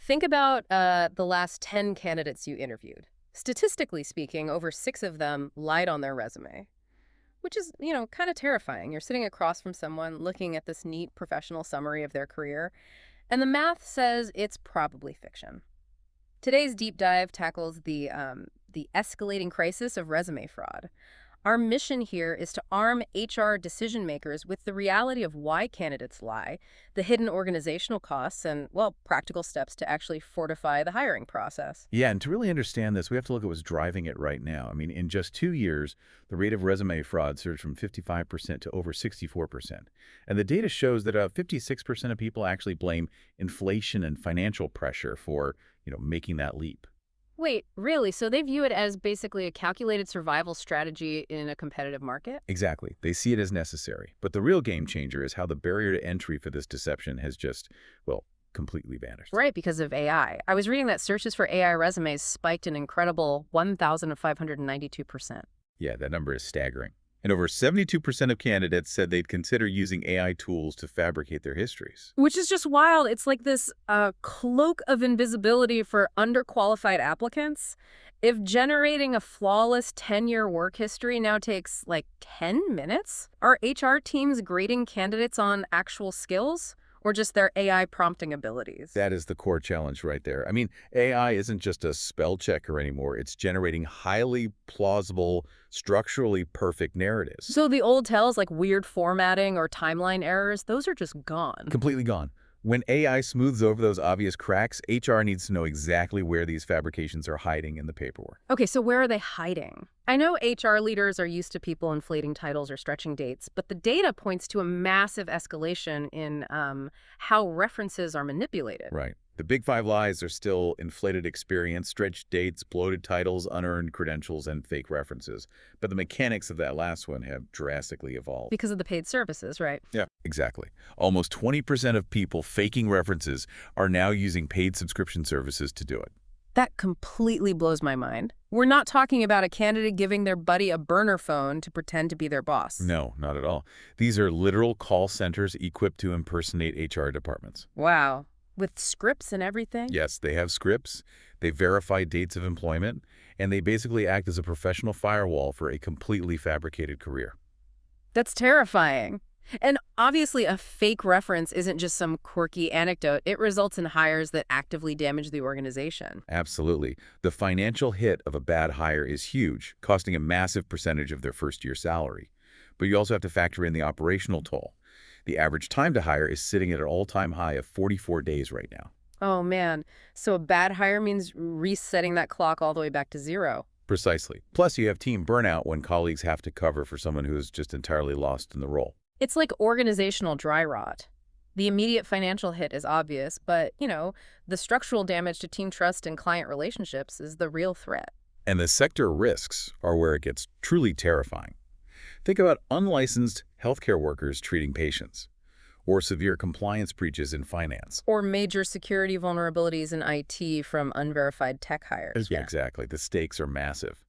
Think about the last 10 candidates you interviewed. Statistically speaking, over 6 of them lied on their resume, which is, kind of terrifying. You're sitting across from someone looking at this neat professional summary of their career, and the math says it's probably fiction. Today's deep dive tackles the escalating crisis of resume fraud. Our mission here is to arm HR decision makers with the reality of why candidates lie, the hidden organizational costs, and, well, practical steps to actually fortify the hiring process. Yeah, and to really understand this, we have to look at what's driving it right now. I mean, in just 2 years, the rate of resume fraud surged from 55% to over 64%. And the data shows that 56% of people actually blame inflation and financial pressure for, making that leap. Wait, really? So they view it as basically a calculated survival strategy in a competitive market? Exactly. They see it as necessary. But the real game changer is how the barrier to entry for this deception has just, well, completely vanished. Right, because of AI. I was reading that searches for AI resumes spiked an incredible 1,592%. Yeah, that number is staggering. And over 72% of candidates said they'd consider using AI tools to fabricate their histories. Which is just wild. It's like this cloak of invisibility for underqualified applicants. If generating a flawless 10-year work history now takes like 10 minutes, are HR teams grading candidates on actual skills or just their AI prompting abilities? That is the core challenge right there. I mean, AI isn't just a spell checker anymore. It's generating highly plausible, structurally perfect narratives. So the old tells like weird formatting or timeline errors, those are just gone. Completely gone. When AI smooths over those obvious cracks, HR needs to know exactly where these fabrications are hiding in the paperwork. Okay, so where are they hiding? I know HR leaders are used to people inflating titles or stretching dates, but the data points to a massive escalation in how references are manipulated. Right. The big five lies are still inflated experience, stretched dates, bloated titles, unearned credentials, and fake references. But the mechanics of that last one have drastically evolved. Because of the paid services, right? Yeah, exactly. Almost 20% of people faking references are now using paid subscription services to do it. That completely blows my mind. We're not talking about a candidate giving their buddy a burner phone to pretend to be their boss. No, not at all. These are literal call centers equipped to impersonate HR departments. Wow. With scripts and everything? Yes, they have scripts, they verify dates of employment, and they basically act as a professional firewall for a completely fabricated career. That's terrifying. And obviously, a fake reference isn't just some quirky anecdote. It results in hires that actively damage the organization. Absolutely. The financial hit of a bad hire is huge, costing a massive percentage of their first-year salary. But you also have to factor in the operational toll. The average time to hire is sitting at an all-time high of 44 days right now. Oh, man. So a bad hire means resetting that clock all the way back to zero. Precisely. Plus, you have team burnout when colleagues have to cover for someone who is just entirely lost in the role. It's like organizational dry rot. The immediate financial hit is obvious, but, the structural damage to team trust and client relationships is the real threat. And the sector risks are where it gets truly terrifying. Think about unlicensed healthcare workers treating patients, or severe compliance breaches in finance. Or major security vulnerabilities in IT from unverified tech hires. Yeah, exactly. The stakes are massive.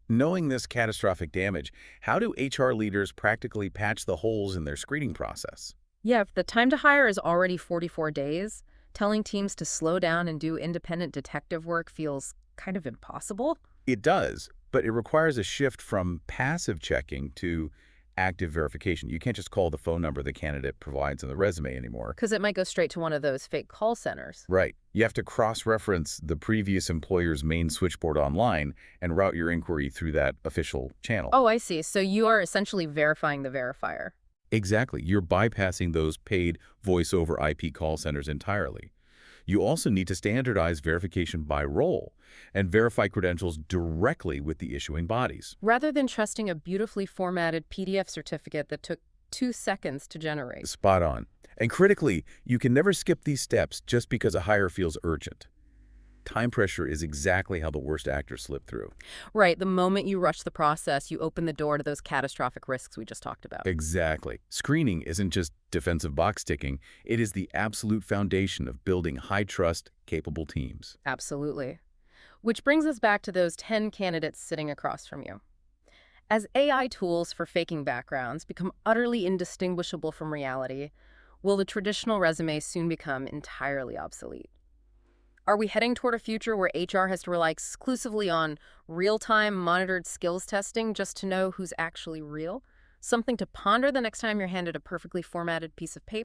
Knowing this catastrophic damage, how do HR leaders practically patch the holes in their screening process? Yeah, if the time to hire is already 44 days, telling teams to slow down and do independent detective work feels kind of impossible. It does, but it requires a shift from passive checking to active verification. You can't just call the phone number the candidate provides on the resume anymore. Because it might go straight to one of those fake call centers. Right. You have to cross-reference the previous employer's main switchboard online and route your inquiry through that official channel. Oh, I see. So you are essentially verifying the verifier. Exactly. You're bypassing those paid voice-over IP call centers entirely. You also need to standardize verification by role and verify credentials directly with the issuing bodies. Rather than trusting a beautifully formatted PDF certificate that took 2 seconds to generate. Spot on. And critically, you can never skip these steps just because a hire feels urgent. Time pressure is exactly how the worst actors slip through. Right. The moment you rush the process, you open the door to those catastrophic risks we just talked about. Exactly. Screening isn't just defensive box ticking. It is the absolute foundation of building high-trust, capable teams. Absolutely. Which brings us back to those 10 candidates sitting across from you. As AI tools for faking backgrounds become utterly indistinguishable from reality, will the traditional resume soon become entirely obsolete? Are we heading toward a future where HR has to rely exclusively on real-time monitored skills testing just to know who's actually real? Something to ponder the next time you're handed a perfectly formatted piece of paper.